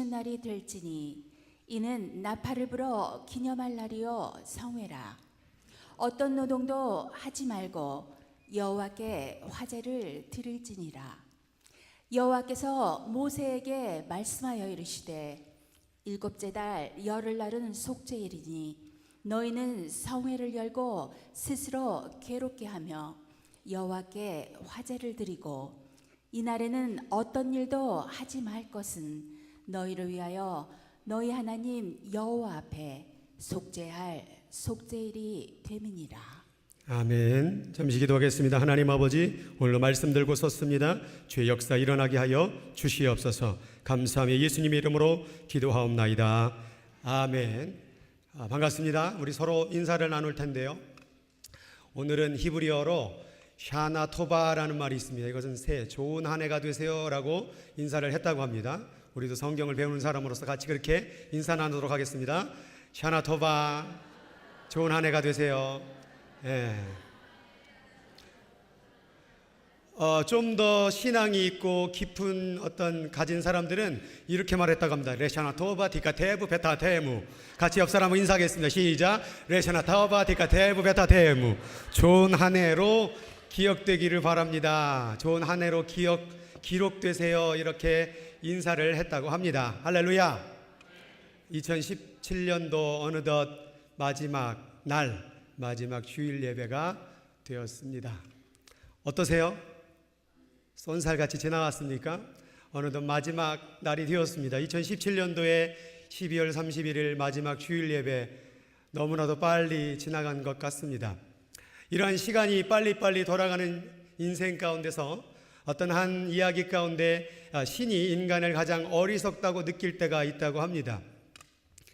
주시는 날이 될지니 이는 나팔을 불어 기념할 날이요 성회라. 어떤 노동도 하지 말고 여호와께 화제를 드릴지니라. 여호와께서 모세에게 말씀하여 이르시되 일곱째 달 열흘날은 속죄일이니 너희는 성회를 열고 스스로 괴롭게 하며 여호와께 화제를 드리고 이날에는 어떤 일도 하지 말 것은 너희를 위하여 너희 하나님 여호와 앞에 속죄할 속죄일이 됨이니라. 아멘. 잠시 기도하겠습니다. 하나님 아버지, 오늘도 말씀 들고 섰습니다. 주의 역사 일어나게 하여 주시옵소서. 감사하며 예수님의 이름으로 기도하옵나이다. 아멘. 반갑습니다. 우리 서로 인사를 나눌 텐데요, 오늘은 히브리어로 샤나 토바라는 말이 있습니다. 이것은 새해 좋은 한 해가 되세요 라고 인사를 했다고 합니다. 우리도 성경을 배우는 사람으로서 같이 그렇게 인사 나누도록 하겠습니다. 샤나 토바, 좋은 한 해가 되세요. 좀 더 신앙이 있고 깊은 어떤 가진 사람들은 이렇게 말했다고 합니다. 레샤나 토바 디카 테부 베타 테무. 같이 옆 사람하고 인사하겠습니다. 시작. 레샤나 토바 디카 테부 베타 테무. 좋은 한 해로 기억되기를 바랍니다. 좋은 한 해로 기록되세요. 이렇게 인사를 했다고 합니다. 할렐루야. 2017년도 어느덧 마지막 날, 마지막 주일 예배가 되었습니다. 어떠세요? 쏜살같이 지나갔습니까? 어느덧 마지막 날이 되었습니다. 2017년도에 12월 31일 마지막 주일 예배, 너무나도 빨리 지나간 것 같습니다. 이러한 시간이 빨리빨리 돌아가는 인생 가운데서 어떤 한 이야기 가운데 신이 인간을 가장 어리석다고 느낄 때가 있다고 합니다.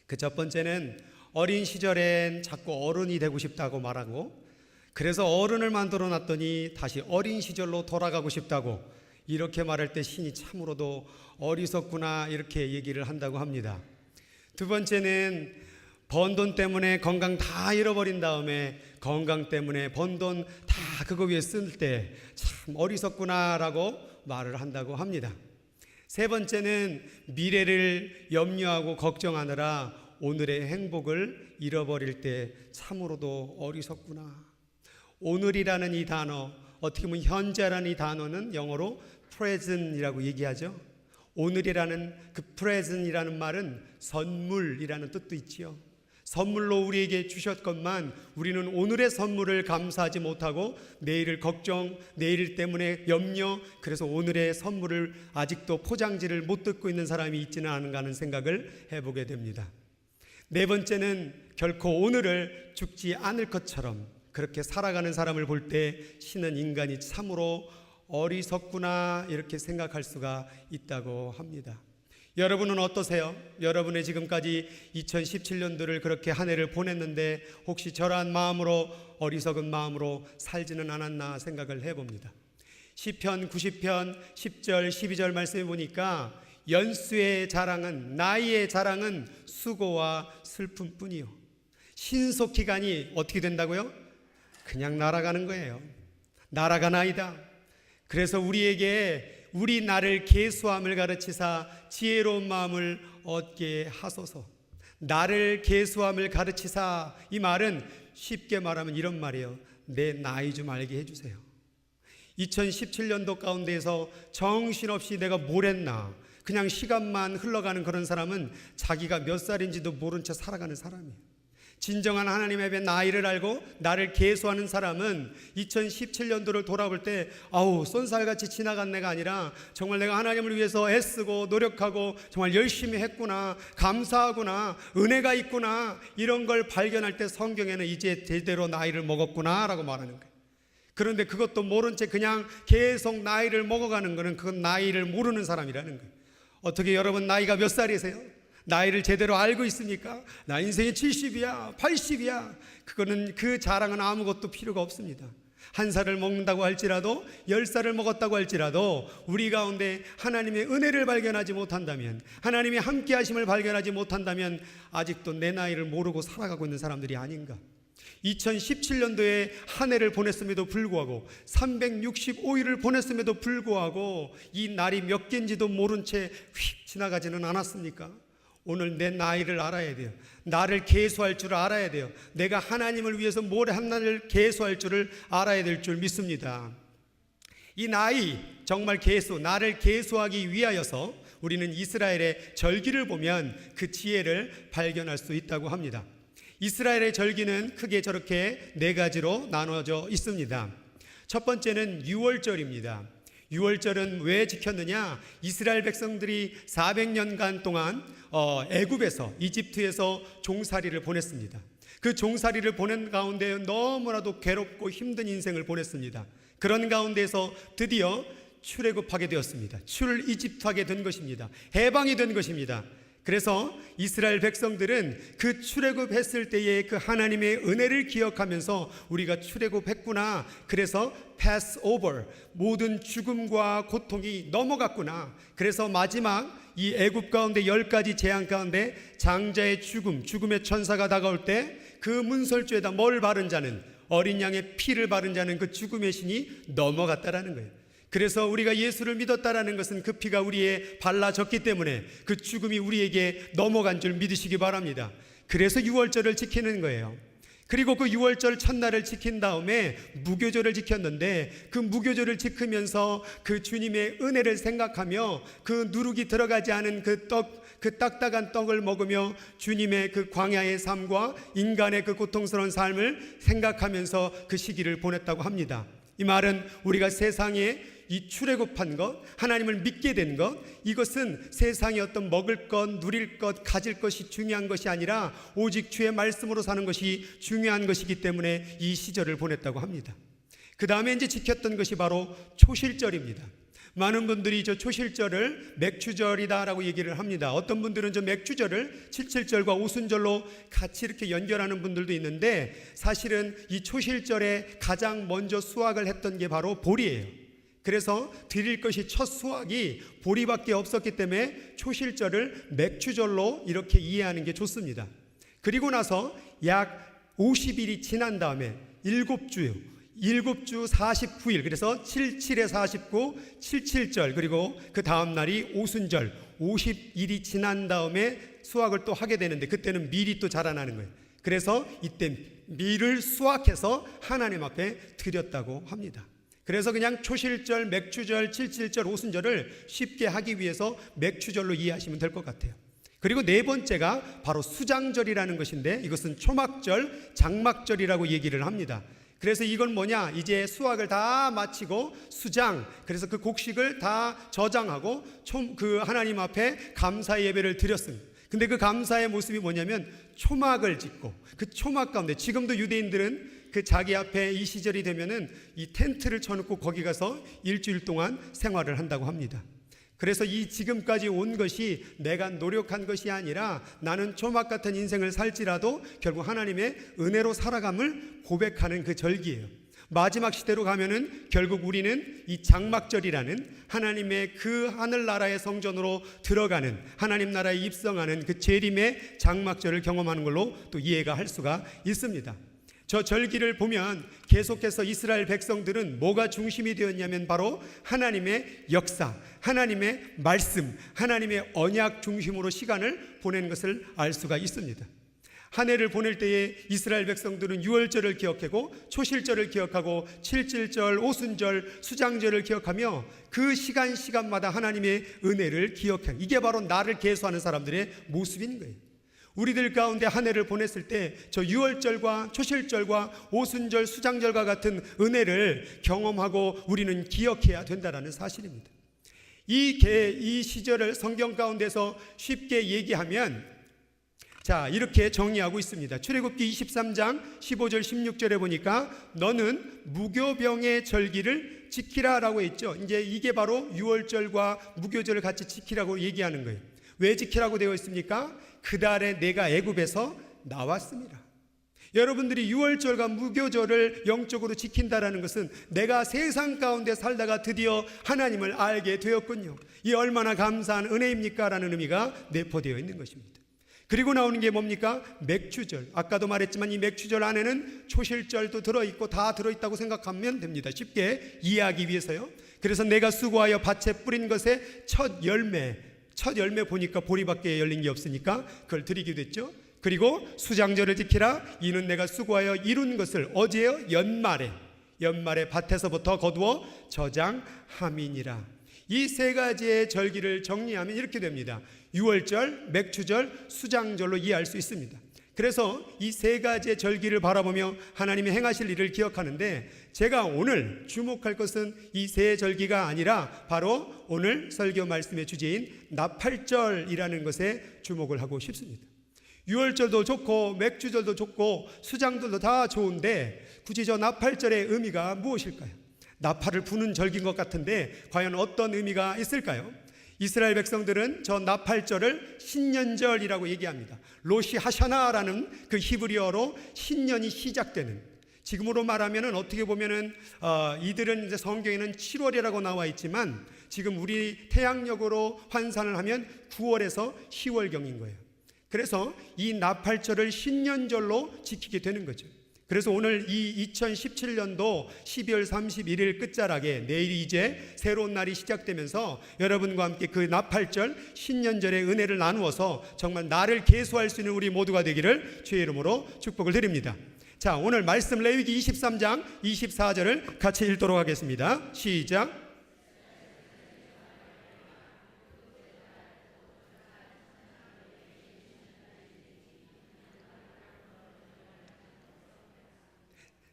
그 첫 번째는 어린 시절엔 자꾸 어른이 되고 싶다고 말하고, 그래서 어른을 만들어 놨더니 다시 어린 시절로 돌아가고 싶다고, 이렇게 말할 때 신이 참으로도 어리석구나 이렇게 얘기를 한다고 합니다. 두 번째는 번 돈 때문에 건강 다 잃어버린 다음에 건강 때문에 번 돈 다 그거 위해 쓸 때 참 어리석구나라고 말을 한다고 합니다. 세 번째는 미래를 염려하고 걱정하느라 오늘의 행복을 잃어버릴 때 참으로도 어리석구나. 오늘이라는 이 단어, 어떻게 보면 현재라는 이 단어는 영어로 present이라고 얘기하죠. 오늘이라는 그 present이라는 말은 선물이라는 뜻도 있지요. 선물로 우리에게 주셨건만 우리는 오늘의 선물을 감사하지 못하고 내일을 걱정, 내일 때문에 염려, 그래서 오늘의 선물을 아직도 포장지를 못 뜯고 있는 사람이 있지는 않은가 하는 생각을 해보게 됩니다. 네 번째는 결코 오늘을 죽지 않을 것처럼 그렇게 살아가는 사람을 볼 때 신은 인간이 참으로 어리석구나 이렇게 생각할 수가 있다고 합니다. 여러분은 어떠세요? 여러분의 지금까지 2017년도를 그렇게 한 해를 보냈는데 혹시 저러한 마음으로, 어리석은 마음으로 살지는 않았나 생각을 해봅니다. 시편 90편 10절 12절 말씀해 보니까 연수의 자랑은, 나이의 자랑은 수고와 슬픔뿐이요. 신속기간이 어떻게 된다고요? 그냥 날아가는 거예요. 날아가나이다. 그래서 우리에게 우리 나를 계수함을 가르치사 지혜로운 마음을 얻게 하소서. 나를 계수함을 가르치사, 이 말은 쉽게 말하면 이런 말이에요. 내 나이 좀 알게 해주세요. 2017년도 가운데에서 정신없이 내가 뭘 했나, 그냥 시간만 흘러가는 그런 사람은 자기가 몇 살인지도 모른 채 살아가는 사람이에요. 진정한 하나님의 앞에 나이를 알고 나를 계수하는 사람은 2017년도를 돌아볼 때 아우 쏜살같이 지나간 내가 아니라 정말 내가 하나님을 위해서 애쓰고 노력하고 정말 열심히 했구나, 감사하구나, 은혜가 있구나, 이런 걸 발견할 때 성경에는 이제 제대로 나이를 먹었구나 라고 말하는 거예요. 그런데 그것도 모른 채 그냥 계속 나이를 먹어가는 거는 그건 나이를 모르는 사람이라는 거예요. 어떻게 여러분 나이가 몇 살이세요? 나이를 제대로 알고 있습니까? 나 인생이 70이야 80이야 그거는, 그 자랑은 아무것도 필요가 없습니다. 한 살을 먹는다고 할지라도 10살을 먹었다고 할지라도 우리 가운데 하나님의 은혜를 발견하지 못한다면, 하나님의 함께 하심을 발견하지 못한다면 아직도 내 나이를 모르고 살아가고 있는 사람들이 아닌가. 2017년도에 한 해를 보냈음에도 불구하고 365일을 보냈음에도 불구하고 이 날이 몇 개인지도 모른 채 휙 지나가지는 않았습니까? 오늘 내 나이를 알아야 돼요. 나를 계수할 줄 알아야 돼요. 내가 하나님을 위해서 뭘 하나를 계수할 줄을 알아야 될 줄 믿습니다. 이 나이 정말 나를 계수하기 위하여서 우리는 이스라엘의 절기를 보면 그 지혜를 발견할 수 있다고 합니다. 이스라엘의 절기는 크게 저렇게 네 가지로 나눠져 있습니다. 첫 번째는 6월절입니다. 6월절은 왜 지켰느냐? 이스라엘 백성들이 400년간 동안 애굽에서 이집트에서 종살이를 보냈습니다. 그 종살이를 보낸 가운데 너무나도 괴롭고 힘든 인생을 보냈습니다. 그런 가운데서 드디어 출애굽하게 되었습니다. 출이집하게 된 것입니다. 해방이 된 것입니다. 그래서 이스라엘 백성들은 그 출애굽했을 때의 그 하나님의 은혜를 기억하면서 우리가 출애굽했구나, 그래서 pass over, 모든 죽음과 고통이 넘어갔구나, 그래서 마지막 이 애굽 가운데 10가지 재앙 가운데 장자의 죽음의 천사가 다가올 때 그 문설주에다 뭘 바른 자는, 어린 양의 피를 바른 자는 그 죽음의 신이 넘어갔다라는 거예요. 그래서 우리가 예수를 믿었다라는 것은 그 피가 우리에 발라졌기 때문에 그 죽음이 우리에게 넘어간 줄 믿으시기 바랍니다. 그래서 6월절을 지키는 거예요. 그리고 그 6월절 첫날을 지킨 다음에 무교절을 지켰는데, 그 무교절을 지키면서 그 주님의 은혜를 생각하며 그 누룩이 들어가지 않은 그 딱딱한 떡을 먹으며 주님의 그 광야의 삶과 인간의 그 고통스러운 삶을 생각하면서 그 시기를 보냈다고 합니다. 이 말은 우리가 세상에 이 출애굽한 것, 하나님을 믿게 된 것, 이것은 세상에 어떤 먹을 것, 누릴 것, 가질 것이 중요한 것이 아니라 오직 주의 말씀으로 사는 것이 중요한 것이기 때문에 이 시절을 보냈다고 합니다. 그 다음에 이제 지켰던 것이 바로 초실절입니다. 많은 분들이 저 초실절을 맥추절이다라고 얘기를 합니다. 어떤 분들은 저 맥추절을 칠칠절과 오순절로 같이 이렇게 연결하는 분들도 있는데, 사실은 이 초실절에 가장 먼저 수확을 했던 게 바로 보리예요. 그래서 드릴 것이 첫 수확이 보리밖에 없었기 때문에 초실절을 맥추절로 이렇게 이해하는 게 좋습니다. 그리고 나서 약 50일이 지난 다음에 7주 49일, 그래서 77에 49, 77절, 그리고 그 다음 날이 오순절, 50일이 지난 다음에 수확을 또 하게 되는데, 그때는 밀이 또 자라나는 거예요. 그래서 이때 밀을 수확해서 하나님 앞에 드렸다고 합니다. 그래서 그냥 초실절, 맥추절, 77절, 오순절을 쉽게 하기 위해서 맥추절로 이해하시면 될 것 같아요. 그리고 네 번째가 바로 수장절이라는 것인데, 이것은 초막절, 장막절이라고 얘기를 합니다. 그래서 이건 뭐냐, 이제 수확을 다 마치고 수장, 그래서 그 곡식을 다 저장하고 그 하나님 앞에 감사 예배를 드렸습니다. 근데 그 감사의 모습이 뭐냐면 초막을 짓고, 그 초막 가운데 지금도 유대인들은 그 자기 앞에 이 시절이 되면은 이 텐트를 쳐놓고 거기 가서 일주일 동안 생활을 한다고 합니다. 그래서 이 지금까지 온 것이 내가 노력한 것이 아니라 나는 초막 같은 인생을 살지라도 결국 하나님의 은혜로 살아감을 고백하는 그 절기예요. 마지막 시대로 가면은 결국 우리는 이 장막절이라는 하나님의 그 하늘나라의 성전으로 들어가는, 하나님 나라에 입성하는 그 재림의 장막절을 경험하는 걸로 또 이해가 할 수가 있습니다. 저 절기를 보면 계속해서 이스라엘 백성들은 뭐가 중심이 되었냐면 바로 하나님의 역사, 하나님의 말씀, 하나님의 언약 중심으로 시간을 보내는 것을 알 수가 있습니다. 한 해를 보낼 때에 이스라엘 백성들은 6월절을 기억하고 초실절을 기억하고 77절, 오순절, 수장절을 기억하며 그 시간마다 하나님의 은혜를 기억하는, 이게 바로 나를 계수하는 사람들의 모습인 거예요. 우리들 가운데 한 해를 보냈을 때 저 6월절과 초실절과 오순절, 수장절과 같은 은혜를 경험하고 우리는 기억해야 된다는 사실입니다. 이 시절을 성경 가운데서 쉽게 얘기하면 자, 이렇게 정리하고 있습니다. 출애굽기 23장 15절 16절에 보니까 너는 무교병의 절기를 지키라라고 했죠. 이제 이게 바로 6월절과 무교절을 같이 지키라고 얘기하는 거예요. 왜 지키라고 되어 있습니까? 그달에 내가 애굽에서 나왔습니다. 여러분들이 6월절과 무교절을 영적으로 지킨다라는 것은 내가 세상 가운데 살다가 드디어 하나님을 알게 되었군요, 이 얼마나 감사한 은혜입니까? 라는 의미가 내포되어 있는 것입니다. 그리고 나오는 게 뭡니까? 맥주절. 아까도 말했지만 이 맥주절 안에는 초실절도 들어있고 다 들어있다고 생각하면 됩니다. 쉽게 이해하기 위해서요. 그래서 내가 수고하여 밭에 뿌린 것의 첫 열매 보니까 보리밖에 열린 게 없으니까 그걸 드리기도 했죠. 그리고 수장절을 지키라. 이는 내가 수고하여 이룬 것을 어제요 연말에 밭에서부터 거두어 저장함이니라. 이 세 가지의 절기를 정리하면 이렇게 됩니다. 유월절, 맥주절, 수장절로 이해할 수 있습니다. 그래서 이 세 가지의 절기를 바라보며 하나님이 행하실 일을 기억하는데, 제가 오늘 주목할 것은 이 세 절기가 아니라 바로 오늘 설교 말씀의 주제인 나팔절이라는 것에 주목을 하고 싶습니다. 유월절도 좋고 맥주절도 좋고 수장절도 다 좋은데 굳이 저 나팔절의 의미가 무엇일까요? 나팔을 부는 절기인 것 같은데 과연 어떤 의미가 있을까요? 이스라엘 백성들은 저 나팔절을 신년절이라고 얘기합니다. 로시 하샤나라는 그 히브리어로 신년이 시작되는, 지금으로 말하면은 어떻게 보면은 이들은 이제 성경에는 7월이라고 나와 있지만 지금 우리 태양력으로 환산을 하면 9월에서 10월경인 거예요. 그래서 이 나팔절을 신년절로 지키게 되는 거죠. 그래서 오늘 이 2017년도 12월 31일 끝자락에 내일이 이제 새로운 날이 시작되면서 여러분과 함께 그 나팔절 신년절의 은혜를 나누어서 정말 나를 계수할 수 있는 우리 모두가 되기를 주의 이름으로 축복을 드립니다. 자, 오늘 말씀 레위기 23장 24절을 같이 읽도록 하겠습니다. 시작.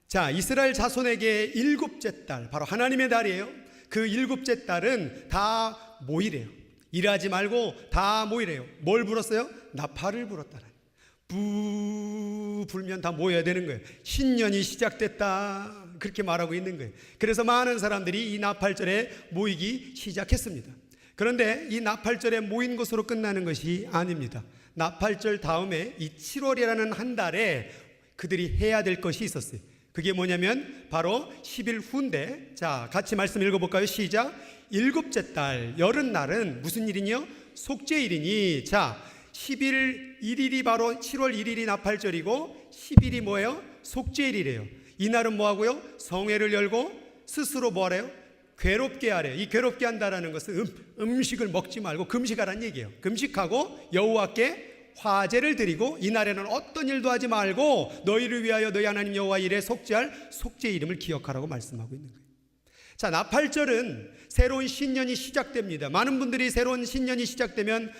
자, 이스라엘 자손에게 일곱째 달, 바로 하나님의 달이에요. 그 일곱째 달은 다 모이래요. 일하지 말고 다 모이래요. 뭘 불었어요? 나팔을 불었다는. 부 불면 다 모여야 되는 거예요. 신년이 시작됐다, 그렇게 말하고 있는 거예요. 그래서 많은 사람들이 이 나팔절에 모이기 시작했습니다. 그런데 이 나팔절에 모인 것으로 끝나는 것이 아닙니다. 나팔절 다음에 이 7월이라는 한 달에 그들이 해야 될 것이 있었어요. 그게 뭐냐면 바로 10일 후인데, 자, 같이 말씀 읽어볼까요? 시작. 일곱째 달 여름날은 무슨 일이냐? 속죄일이니. 자, 10일 1일이 바로 7월 1일이 나팔절이고 10일이 뭐예요? 속죄일이래요. 이날은 뭐하고요? 성회를 열고 스스로 뭐하래요? 괴롭게 하래요. 이 괴롭게 한다라는 것은 음식을 먹지 말고 금식하라는 얘기예요. 금식하고 여호와께 화제를 드리고 이날에는 어떤 일도 하지 말고 너희를 위하여 너희 하나님 여호와 일에 속죄할 속죄의 이름을 기억하라고 말씀하고 있는 거예요. 자, 나팔절은 새로운 신년이 시작됩니다. 많은 분들이 새로운 신년이 시작되면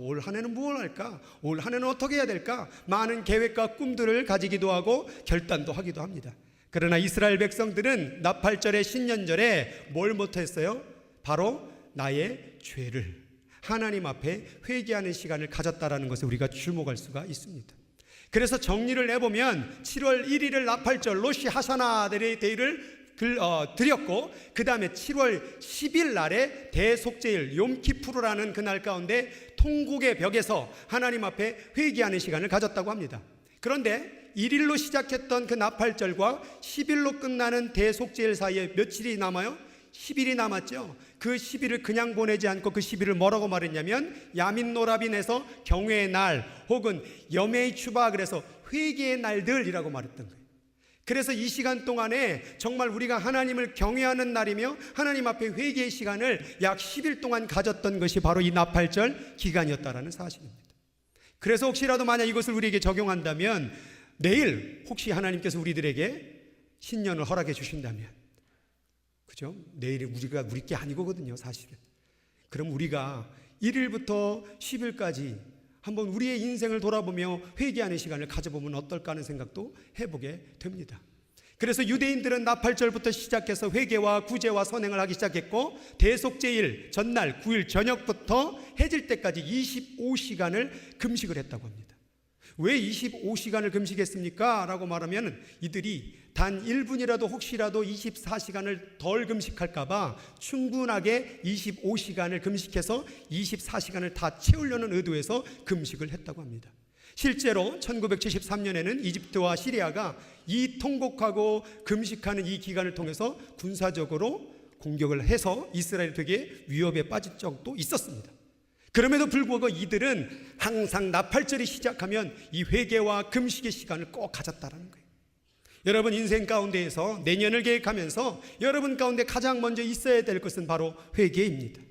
올 한 해는 무엇을 할까? 올 한 해는 어떻게 해야 될까? 많은 계획과 꿈들을 가지기도 하고 결단도 하기도 합니다. 그러나 이스라엘 백성들은 나팔절의 신년절에 뭘 못했어요? 바로 나의 죄를 하나님 앞에 회개하는 시간을 가졌다라는 것에 우리가 주목할 수가 있습니다. 그래서 정리를 해보면 7월 1일을 나팔절 로시 하샤나 데이를 드렸고, 그 다음에 7월 10일 날에 대속죄일 욤키푸르라는 그날 가운데 통곡의 벽에서 하나님 앞에 회개하는 시간을 가졌다고 합니다. 그런데 1일로 시작했던 그 나팔절과 10일로 끝나는 대속죄일 사이에 며칠이 남아요? 10일이 남았죠. 그 10일을 그냥 보내지 않고 그 10일을 뭐라고 말했냐면 야민노라빈에서 경외의 날 혹은 여메이 추바, 그래서 회개의 날들이라고 말했던 거예요. 그래서 이 시간 동안에 정말 우리가 하나님을 경외하는 날이며 하나님 앞에 회개의 시간을 약 10일 동안 가졌던 것이 바로 이 나팔절 기간이었다라는 사실입니다. 그래서 혹시라도 만약 이것을 우리에게 적용한다면 내일 혹시 하나님께서 우리들에게 신년을 허락해 주신다면, 그죠? 내일이 우리 게 아니거든요, 사실은. 그럼 우리가 1일부터 10일까지 한번 우리의 인생을 돌아보며 회개하는 시간을 가져보면 어떨까 하는 생각도 해보게 됩니다. 그래서 유대인들은 나팔절부터 시작해서 회개와 구제와 선행을 하기 시작했고, 대속죄일 전날 9일 저녁부터 해질 때까지 25시간을 금식을 했다고 합니다. 왜 25시간을 금식했습니까? 라고 말하면 이들이 단 1분이라도 혹시라도 24시간을 덜 금식할까봐 충분하게 25시간을 금식해서 24시간을 다 채우려는 의도에서 금식을 했다고 합니다. 실제로 1973년에는 이집트와 시리아가 이 통곡하고 금식하는 이 기간을 통해서 군사적으로 공격을 해서 이스라엘이 되게 위협에 빠질 적도 있었습니다. 그럼에도 불구하고 이들은 항상 나팔절이 시작하면 이 회개와 금식의 시간을 꼭 가졌다라는 거예요. 여러분 인생 가운데에서 내년을 계획하면서 여러분 가운데 가장 먼저 있어야 될 것은 바로 회개입니다.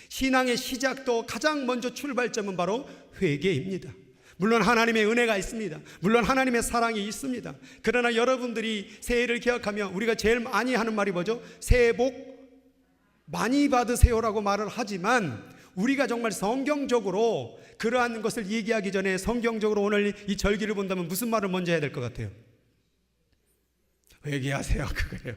신앙의 시작도 가장 먼저 출발점은 바로 회개입니다. 물론 하나님의 은혜가 있습니다. 물론 하나님의 사랑이 있습니다. 그러나 여러분들이 새해를 기약하며 우리가 제일 많이 하는 말이 뭐죠? 새해 복 많이 받으세요라고 말을 하지만 우리가 정말 성경적으로 그러한 것을 얘기하기 전에 성경적으로 오늘 이 절기를 본다면 무슨 말을 먼저 해야 될 것 같아요? 회개하세요, 그거예요.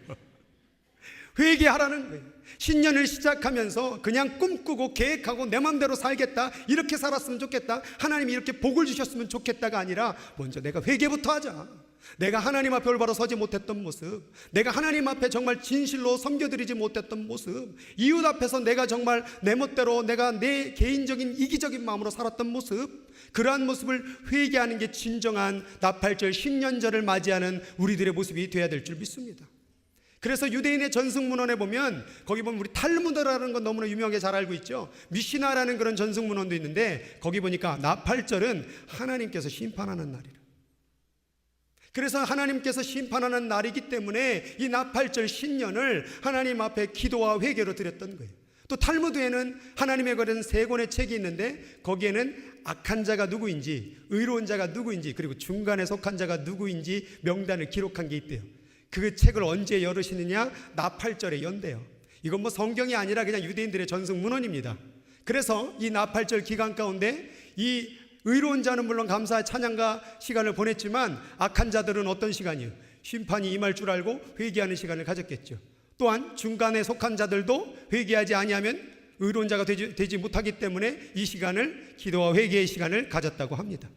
회개하라는 거예요. 신년을 시작하면서 그냥 꿈꾸고 계획하고 내 맘대로 살겠다, 이렇게 살았으면 좋겠다, 하나님이 이렇게 복을 주셨으면 좋겠다가 아니라 먼저 내가 회개부터 하자. 내가 하나님 앞에 올바로 서지 못했던 모습, 내가 하나님 앞에 정말 진실로 섬겨드리지 못했던 모습, 이웃 앞에서 내가 정말 내 멋대로 내가 내 개인적인 이기적인 마음으로 살았던 모습, 그러한 모습을 회개하는 게 진정한 나팔절 신년절을 맞이하는 우리들의 모습이 되어야 될 줄 믿습니다. 그래서 유대인의 전승문헌에 보면 거기 보면 우리 탈무드라는 건 너무나 유명하게 잘 알고 있죠. 미시나라는 그런 전승문헌도 있는데 거기 보니까 나팔절은 하나님께서 심판하는 날이라. 그래서 하나님께서 심판하는 날이기 때문에 이 나팔절 신년을 하나님 앞에 기도와 회개로 드렸던 거예요. 또 탈무드에는 하나님의 거는 세 권의 책이 있는데 거기에는 악한 자가 누구인지, 의로운 자가 누구인지, 그리고 중간에 속한 자가 누구인지 명단을 기록한 게 있대요. 그 책을 언제 열으시느냐? 나팔절에 연대요. 이건 뭐 성경이 아니라 그냥 유대인들의 전승문헌입니다. 그래서 이 나팔절 기간 가운데 이 의로운 자는 물론 감사의 찬양과 시간을 보냈지만 악한 자들은 어떤 시간이요? 심판이 임할 줄 알고 회개하는 시간을 가졌겠죠. 또한 중간에 속한 자들도 회개하지 아니하면 의로운 자가 되지 못하기 때문에 이 시간을 기도와 회개의 시간을 가졌다고 합니다.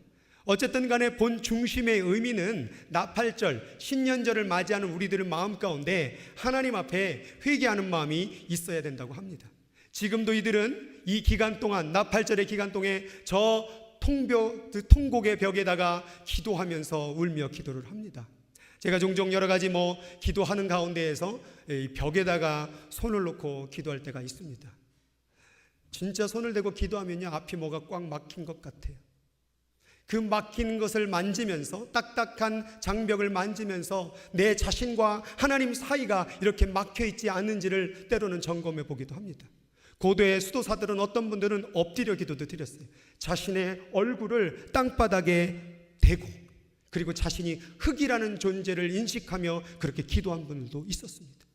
어쨌든 간에 본 중심의 의미는 나팔절, 신년절을 맞이하는 우리들의 마음 가운데 하나님 앞에 회개하는 마음이 있어야 된다고 합니다. 지금도 이들은 이 기간 동안, 나팔절의 기간 동안에 저 통곡의 벽에다가 기도하면서 울며 기도를 합니다. 제가 종종 여러 가지 기도하는 가운데에서 이 벽에다가 손을 놓고 기도할 때가 있습니다. 진짜 손을 대고 기도하면요, 앞이 뭐가 꽉 막힌 것 같아요. 그 막힌 것을 만지면서, 딱딱한 장벽을 만지면서 내 자신과 하나님 사이가 이렇게 막혀 있지 않은지를 때로는 점검해 보기도 합니다. 고도의 수도사들은 어떤 분들은 엎드려 기도도 드렸어요. 자신의 얼굴을 땅바닥에 대고, 그리고 자신이 흙이라는 존재를 인식하며 그렇게 기도한 분들도 있었습니다.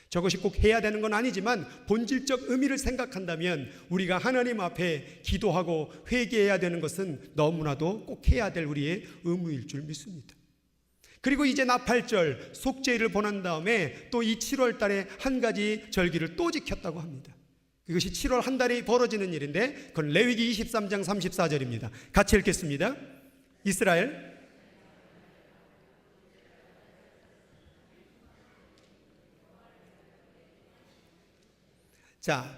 저것이 꼭 해야 되는 건 아니지만 본질적 의미를 생각한다면 우리가 하나님 앞에 기도하고 회개해야 되는 것은 너무나도 꼭 해야 될 우리의 의무일 줄 믿습니다. 그리고 이제 나팔절 속죄일을 보낸 다음에 또 이 7월 달에 한 가지 절기를 또 지켰다고 합니다. 이것이 7월 한 달이 벌어지는 일인데 그건 레위기 23장 34절입니다. 같이 읽겠습니다. 이스라엘 자,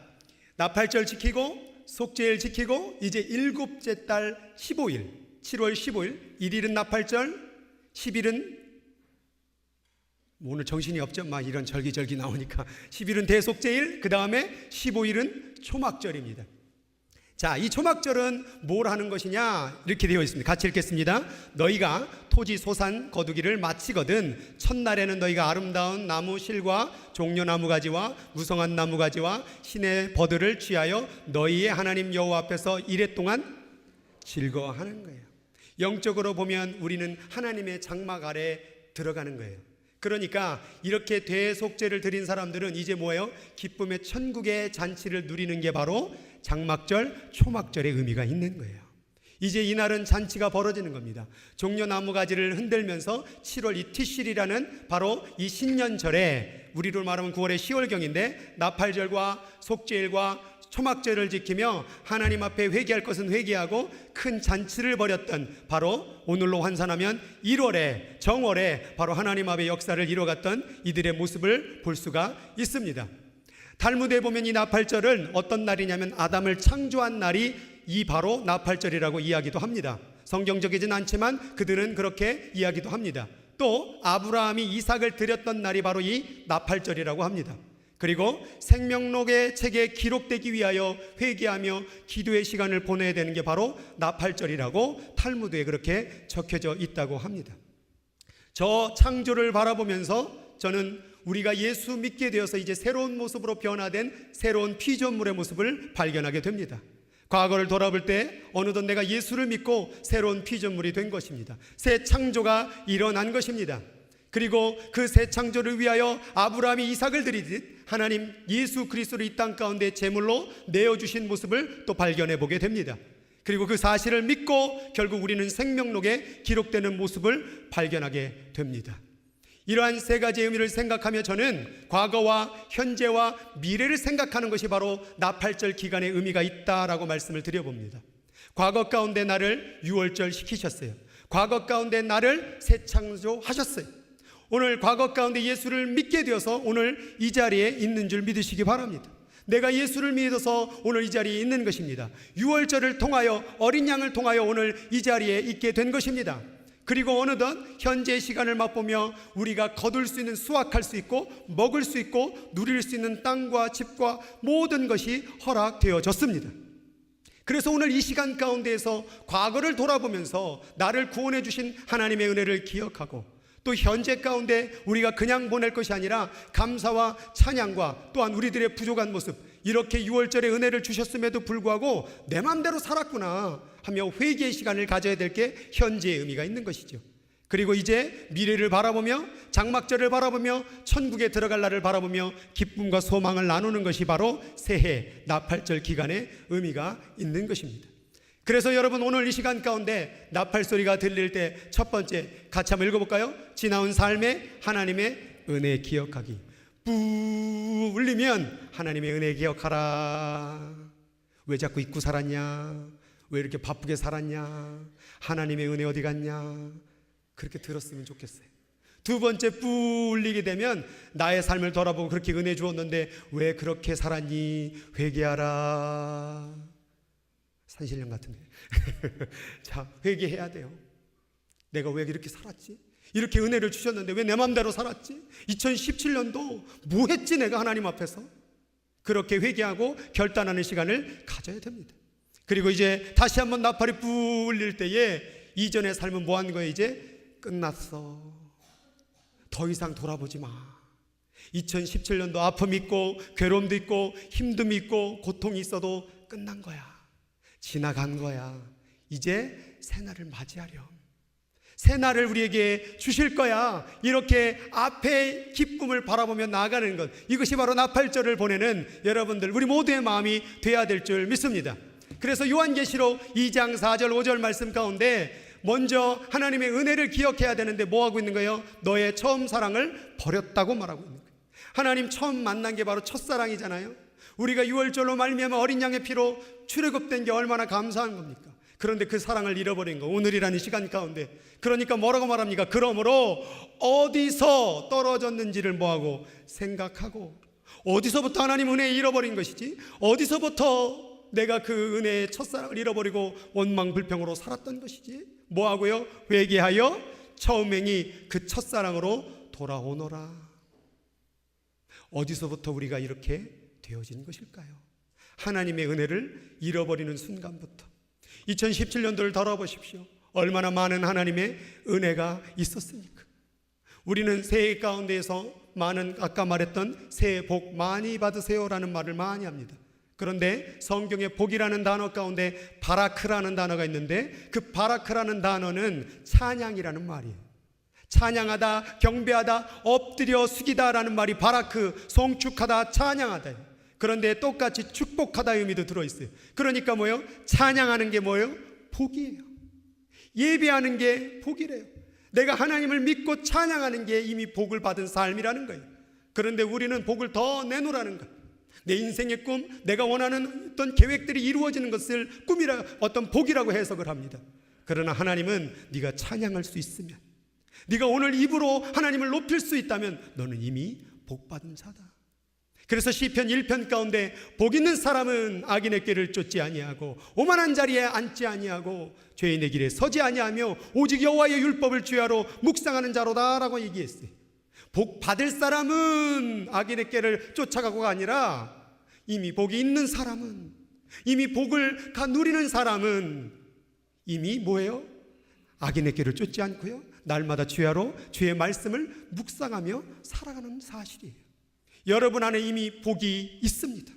나팔절 지키고 속죄일 지키고 이제 일곱째 달 15일, 7월 15일, 1일은 나팔절, 10일은 오늘 정신이 없죠? 막 이런 절기 나오니까 10일은 대속죄일, 그 다음에 15일은 초막절입니다. 자, 이 초막절은 뭘 하는 것이냐? 이렇게 되어 있습니다. 같이 읽겠습니다. 너희가 토지 소산 거두기를 마치거든 첫날에는 너희가 아름다운 나무 실과 종려나무 가지와 무성한 나무 가지와 신의 버들을 취하여 너희의 하나님 여호와 앞에서 이래 동안 즐거워하는 거예요. 영적으로 보면 우리는 하나님의 장막 아래 들어가는 거예요. 그러니까 이렇게 대속죄를 드린 사람들은 이제 뭐예요? 기쁨의 천국의 잔치를 누리는 게 바로 장막절, 초막절의 의미가 있는 거예요. 이제 이날은 잔치가 벌어지는 겁니다. 종려나무 가지를 흔들면서 7월 이티실이라는 바로 이 신년절에, 우리로 말하면 9월의 10월경인데 나팔절과 속죄일과 초막절을 지키며 하나님 앞에 회개할 것은 회개하고 큰 잔치를 벌였던, 바로 오늘로 환산하면 1월에 정월에 바로 하나님 앞에 역사를 이뤄갔던 이들의 모습을 볼 수가 있습니다. 탈무드에 보면 이 나팔절은 어떤 날이냐면 아담을 창조한 날이 이 바로 나팔절이라고 이야기도 합니다. 성경적이진 않지만 그들은 그렇게 이야기도 합니다. 또 아브라함이 이삭을 드렸던 날이 바로 이 나팔절이라고 합니다. 그리고 생명록의 책에 기록되기 위하여 회개하며 기도의 시간을 보내야 되는 게 바로 나팔절이라고 탈무드에 그렇게 적혀져 있다고 합니다. 저 창조를 바라보면서 저는 우리가 예수 믿게 되어서 이제 새로운 모습으로 변화된 새로운 피조물의 모습을 발견하게 됩니다. 과거를 돌아볼 때 어느덧 내가 예수를 믿고 새로운 피조물이 된 것입니다. 새 창조가 일어난 것입니다. 그리고 그 새 창조를 위하여 아브라함이 이삭을 드리듯 하나님 예수 그리스도를 이 땅 가운데 제물로 내어주신 모습을 또 발견해 보게 됩니다. 그리고 그 사실을 믿고 결국 우리는 생명록에 기록되는 모습을 발견하게 됩니다. 이러한 세 가지의 의미를 생각하며 저는 과거와 현재와 미래를 생각하는 것이 바로 나팔절 기간의 의미가 있다라고 말씀을 드려봅니다. 과거 가운데 나를 유월절 시키셨어요. 과거 가운데 나를 새 창조하셨어요. 오늘 과거 가운데 예수를 믿게 되어서 오늘 이 자리에 있는 줄 믿으시기 바랍니다. 내가 예수를 믿어서 오늘 이 자리에 있는 것입니다. 유월절을 통하여 어린 양을 통하여 오늘 이 자리에 있게 된 것입니다. 그리고 어느덧 현재의 시간을 맛보며 우리가 거둘 수 있는, 수확할 수 있고 먹을 수 있고 누릴 수 있는 땅과 집과 모든 것이 허락되어졌습니다. 그래서 오늘 이 시간 가운데에서 과거를 돌아보면서 나를 구원해 주신 하나님의 은혜를 기억하고 또 현재 가운데 우리가 그냥 보낼 것이 아니라 감사와 찬양과 또한 우리들의 부족한 모습, 이렇게 유월절의 은혜를 주셨음에도 불구하고 내 맘대로 살았구나 하며 회개의 시간을 가져야 될 게 현재의 의미가 있는 것이죠. 그리고 이제 미래를 바라보며 장막절을 바라보며 천국에 들어갈 날을 바라보며 기쁨과 소망을 나누는 것이 바로 새해 나팔절 기간의 의미가 있는 것입니다. 그래서 여러분 오늘 이 시간 가운데 나팔 소리가 들릴 때 첫 번째 같이 한번 읽어볼까요? 지나온 삶에 하나님의 은혜 기억하기. 뿌 울리면 하나님의 은혜 기억하라. 왜 자꾸 잊고 살았냐? 왜 이렇게 바쁘게 살았냐? 하나님의 은혜 어디 갔냐? 그렇게 들었으면 좋겠어요. 두 번째 뿌 울리게 되면 나의 삶을 돌아보고 그렇게 은혜 주었는데 왜 그렇게 살았니? 회개하라. 산신령 같은데. 자, 회개해야 돼요. 내가 왜 이렇게 살았지? 이렇게 은혜를 주셨는데 왜 내 맘대로 살았지? 2017년도 뭐 했지 내가 하나님 앞에서? 그렇게 회개하고 결단하는 시간을 가져야 됩니다. 그리고 이제 다시 한번 나팔이 뿌 울릴 때에 이전의 삶은 뭐 한 거예요? 이제 끝났어. 더 이상 돌아보지 마. 2017년도 아픔이 있고 괴로움도 있고 힘듦이 있고 고통이 있어도 끝난 거야. 지나간 거야. 이제 새날을 맞이하렴. 새날을 우리에게 주실 거야. 이렇게 앞에 기쁨을 바라보며 나아가는 것, 이것이 바로 나팔절을 보내는 여러분들 우리 모두의 마음이 돼야 될 줄 믿습니다. 그래서 요한계시록 2장 4절 5절 말씀 가운데 먼저 하나님의 은혜를 기억해야 되는데 뭐 하고 있는 거예요? 너의 처음 사랑을 버렸다고 말하고 있는 거예요. 하나님 처음 만난 게 바로 첫사랑이잖아요. 우리가 유월절로 말미암아 어린 양의 피로 출애굽된 게 얼마나 감사한 겁니까? 그런데 그 사랑을 잃어버린 거, 오늘이라는 시간 가운데. 그러니까 뭐라고 말합니까? 그러므로 어디서 떨어졌는지를 뭐하고 생각하고, 어디서부터 하나님 은혜에 잃어버린 것이지? 어디서부터 내가 그 은혜의 첫사랑을 잃어버리고 원망불평으로 살았던 것이지? 뭐하고요? 회개하여 처음행이 그 첫사랑으로 돌아오너라. 어디서부터 우리가 이렇게 되어진 것일까요? 하나님의 은혜를 잃어버리는 순간부터. 2017년도를 돌아보십시오. 얼마나 많은 하나님의 은혜가 있었습니까? 우리는 새해 가운데에서 많은, 아까 말했던 새해 복 많이 받으세요라는 말을 많이 합니다. 그런데 성경에 복이라는 단어 가운데 바라크라는 단어가 있는데 그 바라크라는 단어는 찬양이라는 말이에요. 찬양하다, 경배하다, 엎드려 숙이다라는 말이 바라크, 송축하다, 찬양하다. 그런데 똑같이 축복하다의 의미도 들어있어요. 그러니까 뭐예요? 찬양하는 게 뭐예요? 복이에요. 예배하는 게 복이래요. 내가 하나님을 믿고 찬양하는 게 이미 복을 받은 삶이라는 거예요. 그런데 우리는 복을 더 내놓으라는 거예요. 내 인생의 꿈, 내가 원하는 어떤 계획들이 이루어지는 것을 꿈이라, 어떤 복이라고 해석을 합니다. 그러나 하나님은 네가 찬양할 수 있으면, 네가 오늘 입으로 하나님을 높일 수 있다면 너는 이미 복받은 자다. 그래서 시편 1편 가운데 복 있는 사람은 악인의 꾀를 쫓지 아니하고 오만한 자리에 앉지 아니하고 죄인의 길에 서지 아니하며 오직 여호와의 율법을 주야로 묵상하는 자로다라고 얘기했어요. 복 받을 사람은 악인의 꾀를 쫓아가고가 아니라 이미 복이 있는 사람은, 이미 복을 다 누리는 사람은 이미 뭐예요? 악인의 꾀를 쫓지 않고요, 날마다 주야로 주의 말씀을 묵상하며 살아가는 사실이에요. 여러분 안에 이미 복이 있습니다.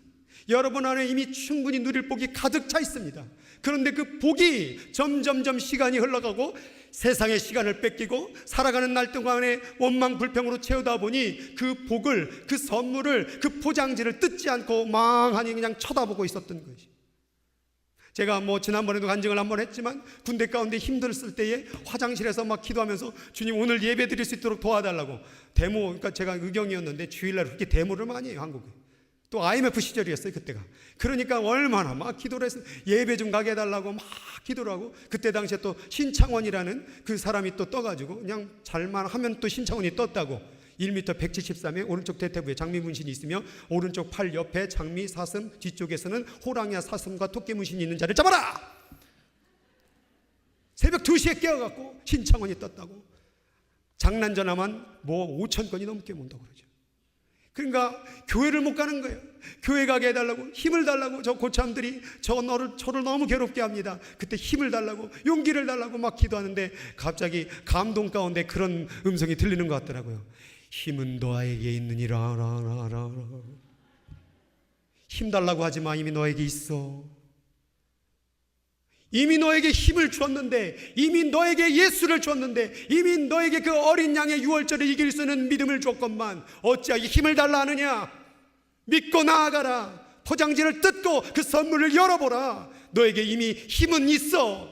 여러분 안에 이미 충분히 누릴 복이 가득 차 있습니다. 그런데 그 복이 점점점 시간이 흘러가고 세상의 시간을 뺏기고 살아가는 날 동안에 원망 불평으로 채우다 보니 그 복을, 그 선물을, 그 포장지를 뜯지 않고 망하니 그냥 쳐다보고 있었던 것이. 제가 지난번에도 간증을 한번 했지만 군대 가운데 힘들었을 때에 화장실에서 막 기도하면서 주님 오늘 예배 드릴 수 있도록 도와달라고 데모, 그러니까 제가 의경이었는데 주일날 그렇게 데모를 많이 해요, 한국에. 또 IMF 시절이었어요, 그때가. 그러니까 얼마나 막 기도를 해서 예배 좀 가게 해달라고 막 기도를 하고, 그때 당시에 또 신창원이라는 그 사람이 또 떠가지고 그냥 잘만 하면 또 신창원이 떴다고. 1m 173에 오른쪽 대퇴부에 장미 문신이 있으며 오른쪽 팔 옆에 장미 사슴, 뒤쪽에서는 호랑이와 사슴과 토끼 문신이 있는 자를 잡아라! 새벽 2시에 깨어갖고 신창원이 떴다고. 장난 전화만 5,000건이 넘게 온다고 그러죠. 그러니까 교회를 못 가는 거예요. 교회 가게 해달라고, 힘을 달라고. 저 고참들이 저를 너무 괴롭게 합니다. 그때 힘을 달라고, 용기를 달라고 막 기도하는데 갑자기 감동 가운데 그런 음성이 들리는 것 같더라고요. 힘은 너에게 있느니라. 힘 달라고 하지 마. 이미 너에게 있어. 이미 너에게 힘을 주었는데, 이미 너에게 예수를 주었는데, 이미 너에게 그 어린 양의 유월절을 이길 수 있는 믿음을 줬건만 어찌하기 힘을 달라 하느냐. 믿고 나아가라. 포장지를 뜯고 그 선물을 열어보라. 너에게 이미 힘은 있어.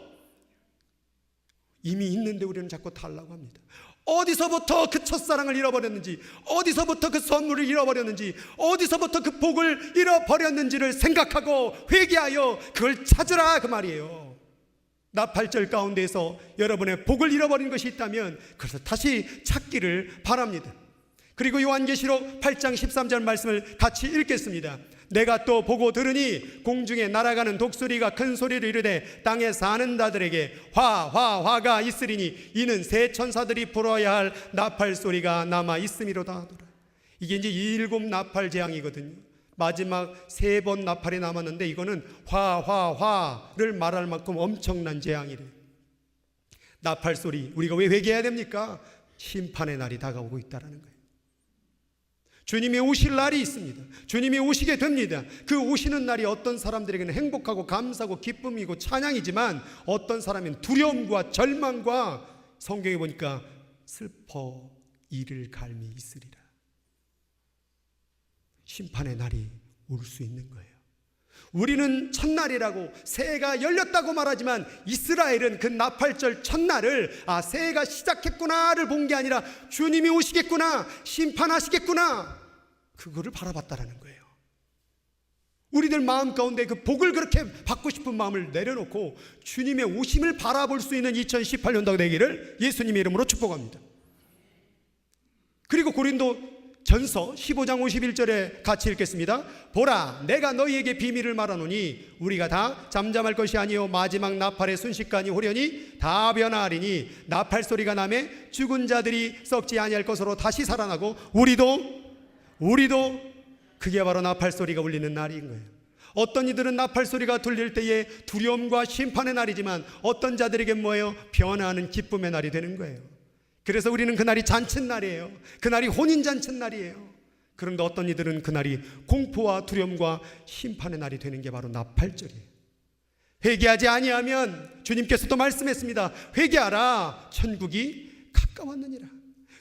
이미 있는데 우리는 자꾸 달라고 합니다. 어디서부터 그 첫사랑을 잃어버렸는지, 어디서부터 그 선물을 잃어버렸는지, 어디서부터 그 복을 잃어버렸는지를 생각하고 회개하여 그걸 찾으라, 그 말이에요. 나팔절 가운데에서 여러분의 복을 잃어버린 것이 있다면 그래서 다시 찾기를 바랍니다. 그리고 요한계시록 8장 13절 말씀을 같이 읽겠습니다. 내가 또 보고 들으니 공중에 날아가는 독수리가 큰 소리를 이르되 땅에 사는 자들에게 화가 있으리니 이는 새 천사들이 불어야 할 나팔 소리가 남아 있음이로다 하더라. 이게 이제 7 나팔 재앙이거든요. 마지막 3번 나팔이 남았는데 이거는 화를 말할 만큼 엄청난 재앙이래요. 나팔 소리, 우리가 왜 회개해야 됩니까? 심판의 날이 다가오고 있다는 거예요. 주님이 오실 날이 있습니다. 주님이 오시게 됩니다. 그 오시는 날이 어떤 사람들에게는 행복하고 감사하고 기쁨이고 찬양이지만 어떤 사람은 두려움과 절망과 성경에 보니까 슬퍼 이를 갈미 있으리라. 심판의 날이 올 수 있는 거예요. 우리는 첫날이라고 새해가 열렸다고 말하지만 이스라엘은 그 나팔절 첫날을 새해가 시작했구나를 본 게 아니라 주님이 오시겠구나, 심판하시겠구나, 그거를 바라봤다라는 거예요. 우리들 마음 가운데 그 복을 그렇게 받고 싶은 마음을 내려놓고 주님의 오심을 바라볼 수 있는 2018년도가 되기를 예수님의 이름으로 축복합니다. 그리고 고린도 전서 15장 51절에 같이 읽겠습니다. 보라, 내가 너희에게 비밀을 말하노니 우리가 다 잠잠할 것이 아니요 마지막 나팔의 순식간이 호련히 다 변화하리니 나팔 소리가 나매 죽은 자들이 썩지 아니할 것으로 다시 살아나고 우리도 그게 바로 나팔 소리가 울리는 날인 거예요. 어떤 이들은 나팔 소리가 들릴 때에 두려움과 심판의 날이지만 어떤 자들에겐 뭐예요? 변화하는 기쁨의 날이 되는 거예요. 그래서 우리는 그날이 잔칫날이에요. 그날이 혼인잔칫날이에요. 그런데 어떤 이들은 그날이 공포와 두려움과 심판의 날이 되는 게 바로 나팔절이에요. 회개하지 아니하면 주님께서도 말씀했습니다. 회개하라, 천국이 가까웠느니라.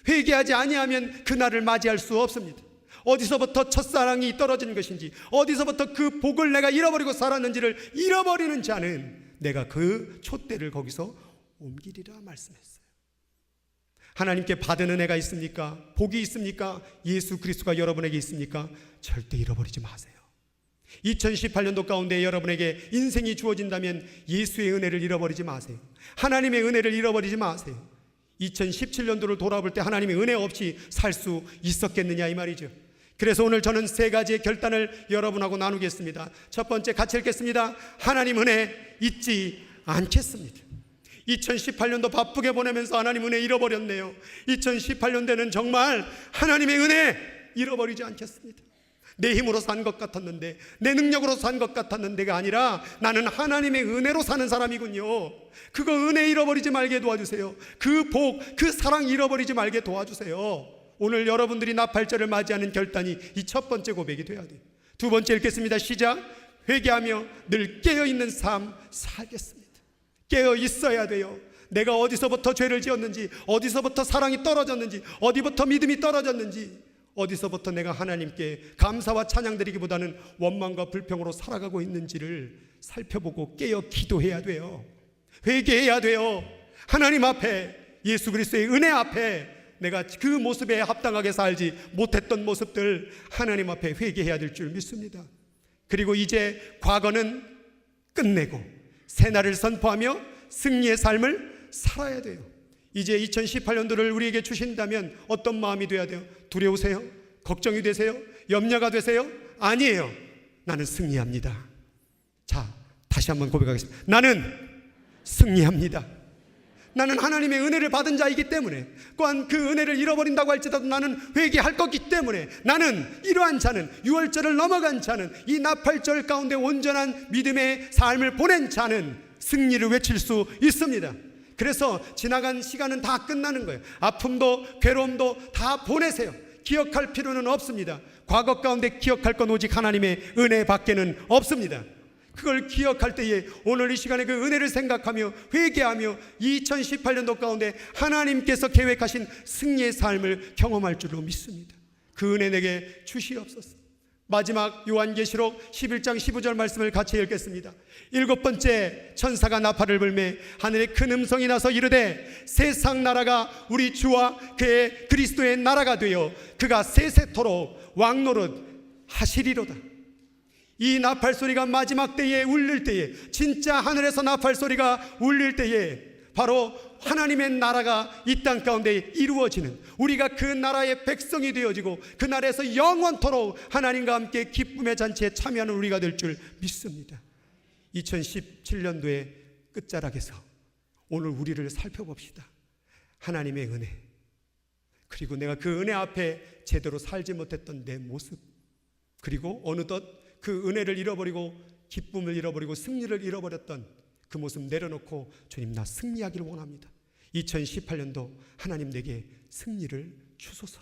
회개하지 아니하면 그날을 맞이할 수 없습니다. 어디서부터 첫사랑이 떨어진 것인지, 어디서부터 그 복을 내가 잃어버리고 살았는지를 잃어버리는 자는 내가 그 촛대를 거기서 옮기리라 말씀했어요. 하나님께 받은 은혜가 있습니까? 복이 있습니까? 예수 그리스도가 여러분에게 있습니까? 절대 잃어버리지 마세요. 2018년도 가운데 여러분에게 인생이 주어진다면 예수의 은혜를 잃어버리지 마세요. 하나님의 은혜를 잃어버리지 마세요. 2017년도를 돌아볼 때 하나님의 은혜 없이 살 수 있었겠느냐 이 말이죠. 그래서 오늘 저는 3가지의 결단을 여러분하고 나누겠습니다. 첫 번째 같이 읽겠습니다. 하나님 은혜 잊지 않겠습니다. 2018년도 바쁘게 보내면서 하나님 은혜 잃어버렸네요. 2018년도에는 정말 하나님의 은혜 잃어버리지 않겠습니다. 내 힘으로 산 것 같았는데, 내 능력으로 산 것 같았는데가 아니라 나는 하나님의 은혜로 사는 사람이군요. 그거 은혜 잃어버리지 말게 도와주세요. 그 복, 그 사랑 잃어버리지 말게 도와주세요. 오늘 여러분들이 나팔절을 맞이하는 결단이 이 첫 번째 고백이 돼야 돼요. 두 번째 읽겠습니다. 시작. 회개하며 늘 깨어있는 삶 살겠습니다. 깨어 있어야 돼요. 내가 어디서부터 죄를 지었는지, 어디서부터 사랑이 떨어졌는지, 어디부터 믿음이 떨어졌는지, 어디서부터 내가 하나님께 감사와 찬양 드리기보다는 원망과 불평으로 살아가고 있는지를 살펴보고 깨어 기도해야 돼요. 회개해야 돼요. 하나님 앞에, 예수 그리스도의 은혜 앞에 내가 그 모습에 합당하게 살지 못했던 모습들 하나님 앞에 회개해야 될 줄 믿습니다. 그리고 이제 과거는 끝내고 새날을 선포하며 승리의 삶을 살아야 돼요. 이제 2018년도를 우리에게 주신다면 어떤 마음이 돼야 돼요? 두려우세요? 걱정이 되세요? 염려가 되세요? 아니에요. 나는 승리합니다. 자, 다시 한번 고백하겠습니다. 나는 승리합니다. 나는 하나님의 은혜를 받은 자이기 때문에, 또한 그 은혜를 잃어버린다고 할지라도 나는 회개할 거기 때문에, 나는 이러한 자는, 6월절을 넘어간 자는, 이 나팔절 가운데 온전한 믿음의 삶을 보낸 자는 승리를 외칠 수 있습니다. 그래서 지나간 시간은 다 끝나는 거예요. 아픔도 괴로움도 다 보내세요. 기억할 필요는 없습니다. 과거 가운데 기억할 건 오직 하나님의 은혜 밖에는 없습니다. 그걸 기억할 때에 오늘 이 시간에 그 은혜를 생각하며 회개하며 2018년도 가운데 하나님께서 계획하신 승리의 삶을 경험할 줄로 믿습니다. 그 은혜 내게 주시옵소서. 마지막 요한계시록 11장 15절 말씀을 같이 읽겠습니다. 7번째 천사가 나팔을 불매 하늘에 큰 음성이 나서 이르되 세상 나라가 우리 주와 그의 그리스도의 나라가 되어 그가 세세토록 왕노릇 하시리로다. 이 나팔 소리가 마지막 때에 울릴 때에, 진짜 하늘에서 나팔 소리가 울릴 때에 바로 하나님의 나라가 이 땅 가운데 이루어지는, 우리가 그 나라의 백성이 되어지고 그 나라에서 영원토록 하나님과 함께 기쁨의 잔치에 참여하는 우리가 될 줄 믿습니다. 2017년도의 끝자락에서 오늘 우리를 살펴봅시다. 하나님의 은혜, 그리고 내가 그 은혜 앞에 제대로 살지 못했던 내 모습, 그리고 어느덧 그 은혜를 잃어버리고 기쁨을 잃어버리고 승리를 잃어버렸던 그 모습 내려놓고 주님, 나 승리하기를 원합니다. 2018년도 하나님 내게 승리를 주소서.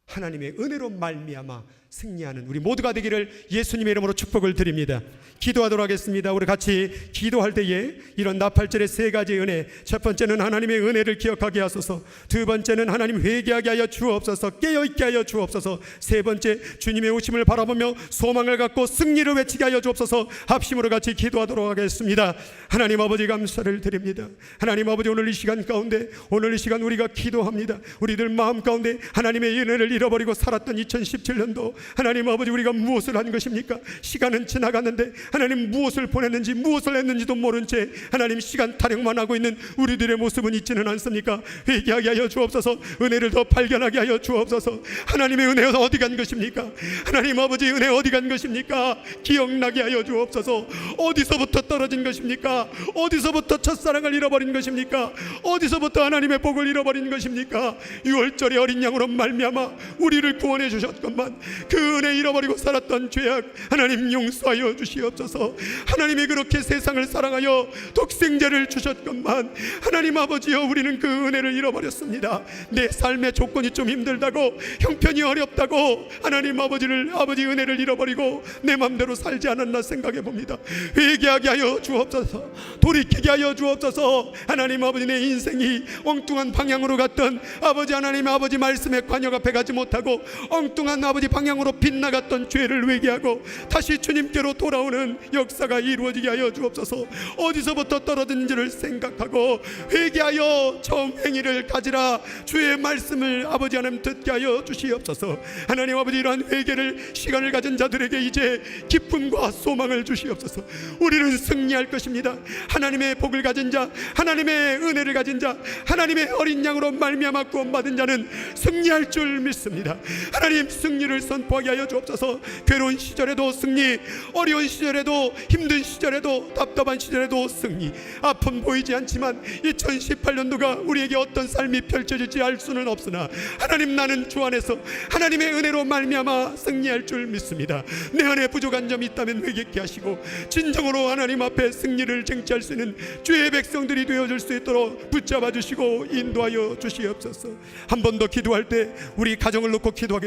하나님의 은혜로 말미암아 승리하는 우리 모두가 되기를 예수님의 이름으로 축복을 드립니다. 기도하도록 하겠습니다. 우리 같이 기도할 때에 이런 나팔절의 세 가지 은혜, 첫 번째는 하나님의 은혜를 기억하게 하소서, 두 번째는 하나님 회개하게 하여 주옵소서, 깨어있게 하여 주옵소서, 세 번째 주님의 오심을 바라보며 소망을 갖고 승리를 외치게 하여 주옵소서. 합심으로 같이 기도하도록 하겠습니다. 하나님 아버지 감사를 드립니다. 하나님 아버지, 오늘 이 시간 가운데, 오늘 이 시간 우리가 기도합니다. 우리들 마음 가운데 하나님의 은혜를 잃어버리고 살았던 2017년도 하나님 아버지, 우리가 무엇을 한 것입니까? 시간은 지나갔는데 하나님 무엇을 보냈는지 무엇을 했는지도 모른 채 하나님 시간 타령만 하고 있는 우리들의 모습은 있지는 않습니까? 회개하게 하여 주옵소서. 은혜를 더 발견하게 하여 주옵소서. 하나님의 은혜가 어디 간 것입니까? 하나님 아버지, 은혜 어디 간 것입니까? 기억나게 하여 주옵소서. 어디서부터 떨어진 것입니까? 어디서부터 첫사랑을 잃어버린 것입니까? 어디서부터 하나님의 복을 잃어버린 것입니까? 6월절의 어린 양으로 말미암아 우리를 구원해 주셨건만 그 은혜 잃어버리고 살았던 죄악 하나님 용서하여 주시옵소서. 하나님이 그렇게 세상을 사랑하여 독생자를 주셨건만 하나님 아버지여, 우리는 그 은혜를 잃어버렸습니다. 내 삶의 조건이 좀 힘들다고, 형편이 어렵다고 하나님 아버지 은혜를 잃어버리고 내 맘대로 살지 않았나 생각해 봅니다. 회개하게 하여 주옵소서. 돌이키게 하여 주옵소서. 하나님 아버지, 내 인생이 엉뚱한 방향으로 갔던 아버지 하나님 아버지 말씀에 관역 앞에 가지 못하고 엉뚱한 아버지 방향으로 빗나갔던 죄를 회개하고 다시 주님께로 돌아오는 역사가 이루어지게 하여 주옵소서. 어디서부터 떨어진지를 생각하고 회개하여 정행위를 가지라. 주의 말씀을 아버지 하나님 듣게 하여 주시옵소서. 하나님 아버지, 이러한 회개를 시간을 가진 자들에게 이제 기쁨과 소망을 주시옵소서. 우리는 승리할 것입니다. 하나님의 복을 가진 자, 하나님의 은혜를 가진 자, 하나님의 어린 양으로 말미암아 구원받은 자는 승리할 줄 믿습니다. 믿습니다. 하나님, 승리를 선포하게 하여 주옵소서. 괴로운 시절에도 승리, 어려운 시절에도, 힘든 시절에도, 답답한 시절에도 승리. 아픔 보이지 않지만 2018년도가 우리에게 어떤 삶이 펼쳐질지 알 수는 없으나 하나님, 나는 주 안에서 하나님의 은혜로 말미암아 승리할 줄 믿습니다. 내 안에 부족한 점이 있다면 회개케 하시고 진정으로 하나님 앞에 승리를 쟁취할 수 있는 주의 백성들이 되어줄 수 있도록 붙잡아 주시고 인도하여 주시옵소서. 한 번 더 기도할 때 우리 가정을 놓고 기도하게